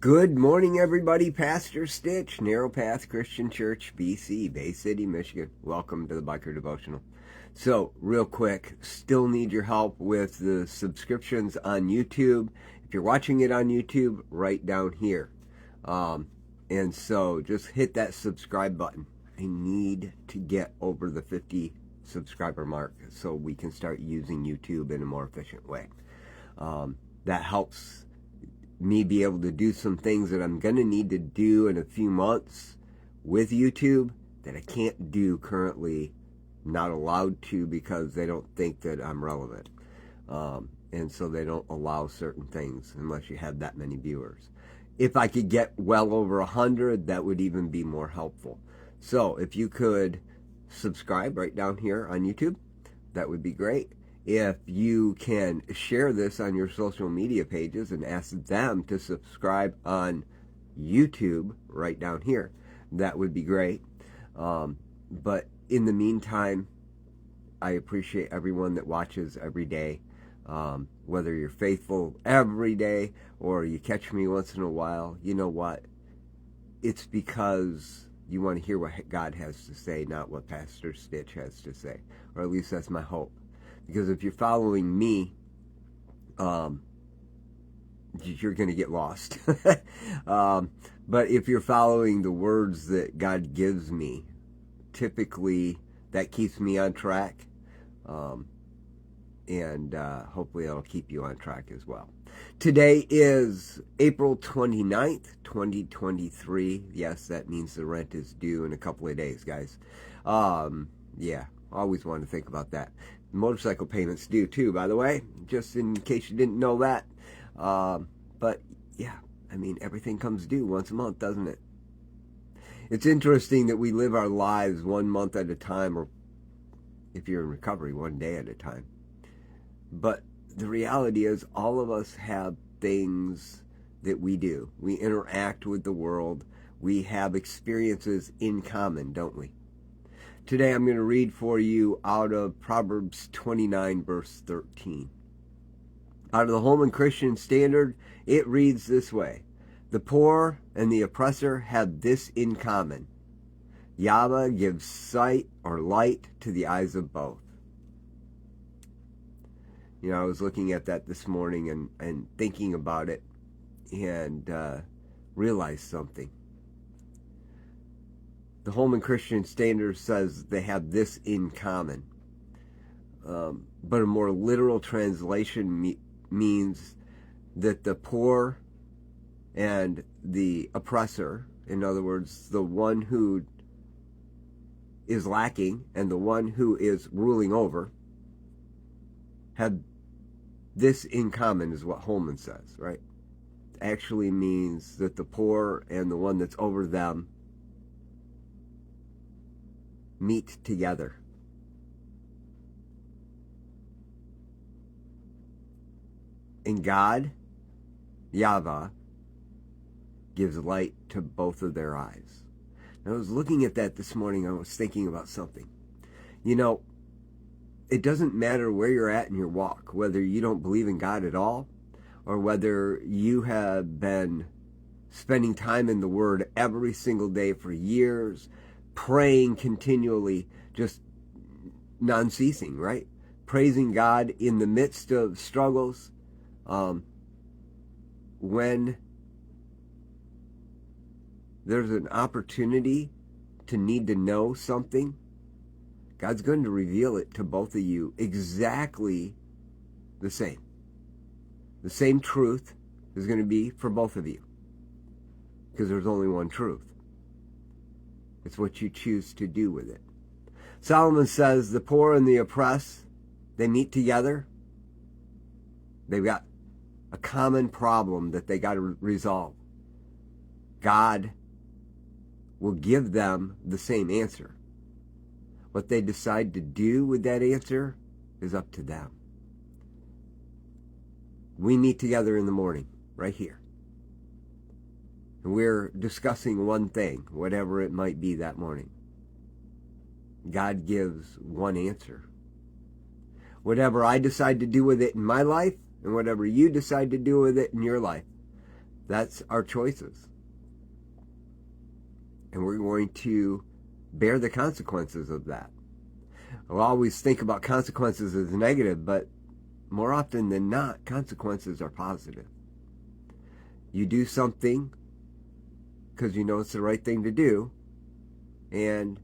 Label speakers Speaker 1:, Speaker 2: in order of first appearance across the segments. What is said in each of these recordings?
Speaker 1: Good morning, everybody. Pastor Stitch, Narrow Path Christian Church, BC, Bay City, Michigan. Welcome to the Biker Devotional. So, real quick, still need your help with the subscriptions on YouTube. If you're watching it on YouTube, right down here. And so, just hit that subscribe button. I need to get over the 50 subscriber mark so we can start using YouTube in a more efficient way. That helps me be able to do some things that I'm going to need to do in a few months with YouTube that I can't do currently, not allowed to because they don't think that I'm relevant. And so they don't allow certain things unless you have that many viewers. If I could get well over 100, that would even be more helpful. So if you could subscribe right down here on YouTube, that would be great. If you can share this on your social media pages and ask them to subscribe on YouTube right down here, that would be great. But in the meantime, I appreciate everyone that watches every day. Whether you're faithful every day or you catch me once in a while, you know what? It's because you want to hear what God has to say, not what Pastor Stitch has to say. Or at least that's my hope. Because if you're following me, you're going to get lost. But if you're following the words that God gives me, typically that keeps me on track. And hopefully it'll keep you on track as well. Today is April 29th, 2023. Yes, that means the rent is due in a couple of days, guys. Yeah, always want to think about that. Motorcycle payments due too, by the way, just in case you didn't know that. But yeah, I mean, everything comes due once a month, doesn't it? It's interesting that we live our lives 1 month at a time, or if you're in recovery, 1 day at a time. But the reality is all of us have things that we do. We interact with the world. We have experiences in common, don't we? Today I'm going to read for you out of Proverbs 29, verse 13. Out of the Holman Christian Standard, it reads this way. The poor and the oppressor have this in common. Yahweh gives sight or light to the eyes of both. You know, I was looking at that this morning and thinking about it and realized something. The Holman Christian Standard says they have this in common. But a more literal translation means that the poor and the oppressor, in other words, the one who is lacking and the one who is ruling over, have this in common, is what Holman says, right? Actually means that the poor and the one that's over them meet together. And God, Yahweh, gives light to both of their eyes. And I was looking at that this morning. I was thinking about something. You know, it doesn't matter where you're at in your walk, whether you don't believe in God at all, or whether you have been spending time in the Word every single day for years, praying continually, just non-ceasing, right? Praising God in the midst of struggles. When there's an opportunity to need to know something, God's going to reveal it to both of you exactly the same. The same truth is going to be for both of you, because there's only one truth. It's what you choose to do with it. Solomon says the poor and the oppressed, they meet together. They've got a common problem that they got to resolve. God will give them the same answer. What they decide to do with that answer is up to them. We meet together in the morning, right here. And we're discussing one thing, whatever it might be that morning. God gives one answer. Whatever I decide to do with it in my life, and whatever you decide to do with it in your life, That's our choices. And we're going to bear the consequences of that. We'll always think about consequences as negative, but more often than not, consequences are positive. You do something because you know it's the right thing to do, and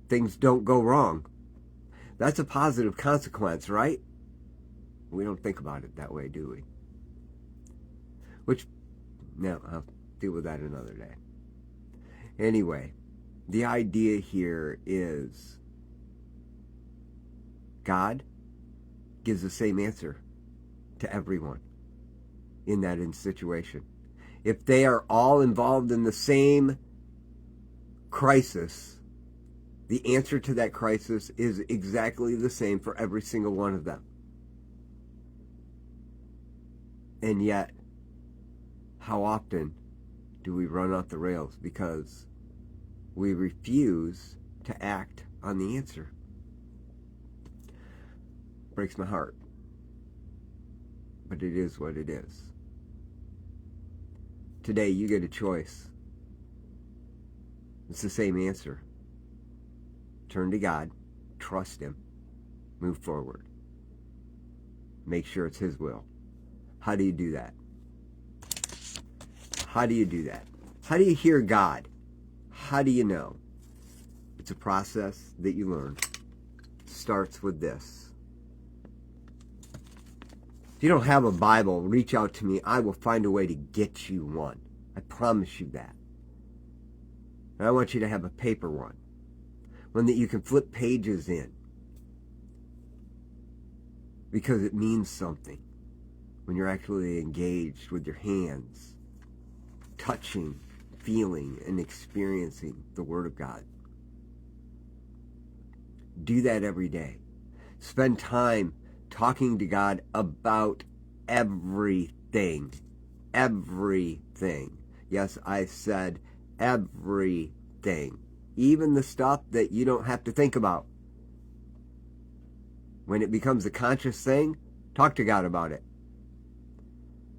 Speaker 1: things don't go wrong. That's a positive consequence, right? We don't think about it that way, do we? No, I'll deal with that another day. Anyway, the idea here is God gives the same answer to everyone in that situation. If they are all involved in the same crisis, the answer to that crisis is exactly the same for every single one of them. And yet, how often do we run off the rails because we refuse to act on the answer? Breaks my heart. But it is what it is. Today you get a choice. It's the same answer. Turn to God, trust Him, move forward. Make sure it's His will. How do you do that? How do you do that? How do you hear God? How do you know? It's a process that you learn. It starts with this. If you don't have a Bible, reach out to me. I will find a way to get you one. I promise you that. And I want you to have a paper one. One that you can flip pages in. Because it means something when you're actually engaged with your hands, touching, feeling, and experiencing the Word of God. Do that every day. Spend time talking to God about everything. Everything. Yes, I said everything. Even the stuff that you don't have to think about. When it becomes a conscious thing, talk to God about it.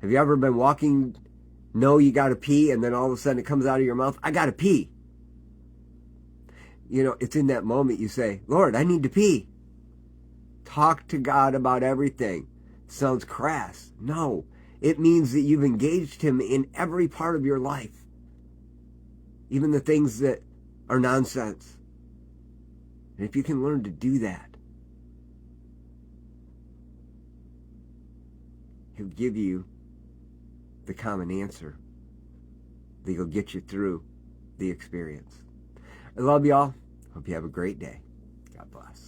Speaker 1: Have you ever been walking, know you got to pee, and then all of a sudden it comes out of your mouth, I got to pee. You know, it's in that moment you say, Lord, I need to pee. Talk to God about everything. Sounds crass. No, it means that you've engaged Him in every part of your life. Even the things that are nonsense. And if you can learn to do that, He'll give you the common answer that'll get you through the experience. I love y'all. Hope you have a great day. God bless.